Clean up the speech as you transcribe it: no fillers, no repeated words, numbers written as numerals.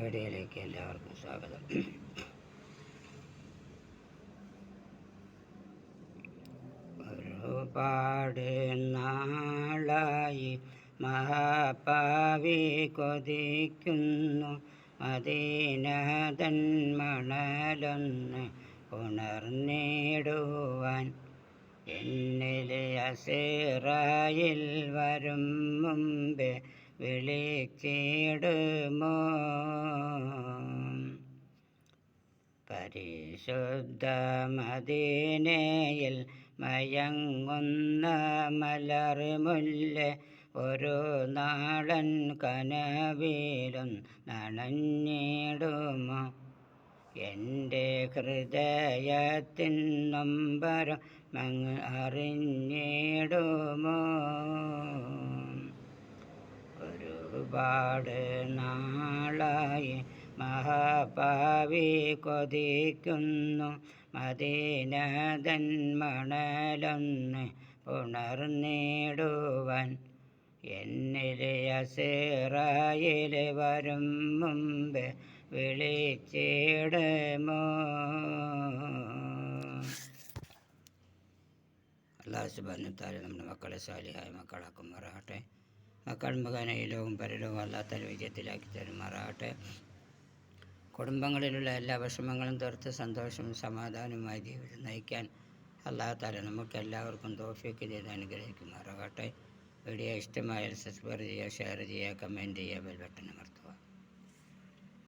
വീഡിയോയിലേക്ക് എല്ലാവർക്കും സ്വാഗതം. ഒരുപാട് നാളായി മഹാപാവി കൊതിക്കുന്നു മദീനതൻ മണലൊന്ന് ഉണർന്നിടുവാൻ. എന്നിലെ അസീറായിൽ വരും മുമ്പേ വിളിച്ചിടുമോ? പരിശുദ്ധ മദീനയിൽ മയങ്ങുന്ന മലർമുല്ല ഒരു നാളൻ കനവിലും നനഞ്ഞിടുമോ? എൻ്റെ ഹൃദയത്തിൻ നൊമ്പരം മങ്ങ് അറിഞ്ഞിടുമോ? ഒരുപാട് നാളായി മഹാപാവി കൊതിക്കുന്നു മദീനതൻ മണലൊന്ന് ഉണർന്നിടുവാൻ. എന്നിലെ അസീറായിൽ വരും മുമ്പ് വിളിച്ചിടുമോ? അല്ലാഹു സുബ്ഹാനഹു വ തആല നമ്മുടെ മക്കളെ സാലിഹായ മക്കളാക്കുമാറാകട്ടെ. മക്കൾ മുഖേനയിലവും പരലവും അല്ലാത്ത വിജയത്തിലാക്കി തരുമാറാകട്ടെ. കുടുംബങ്ങളിലുള്ള എല്ലാ വിഷമങ്ങളും തീർത്ത് സന്തോഷവും സമാധാനവുമായി ജീവിതം നയിക്കാൻ അല്ലാഹു തആല നമുക്ക് എല്ലാവർക്കും തൗഫീഖ് ചെയ്ത് അനുഗ്രഹിക്കുമാറാകട്ടെ. വീഡിയോ ഇഷ്ടമായാൽ സബ്സ്ക്രൈബ് ചെയ്യുക, ഷെയർ ചെയ്യുക, കമൻറ്റ് ചെയ്യുക, ബെൽ ബട്ടൺ അമർത്തുക.